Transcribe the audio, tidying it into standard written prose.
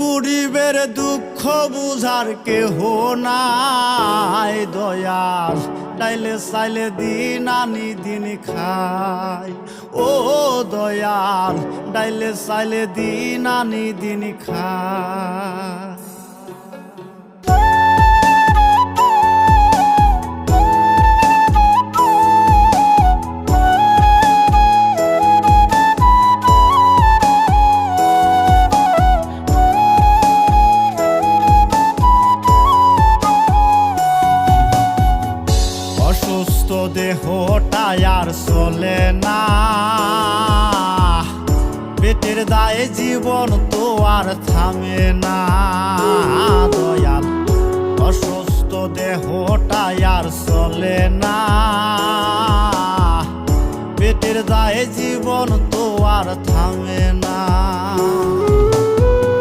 গরিবের দুঃখ বুঝার কেহ নাই দয়াল, ডাইলে চাইলে দিন আনি দিন খাই। ও দয়াল, ডাইলে চাইলে দিন আনি দিন খাই। অসুস্থ দেহটাই আর চলে না, পেটের দায়ে জীবন তো আর থামে না দয়াল। অসুস্থ দেহটাই আর চলে না, পেটের দায়ে জীবন তো আর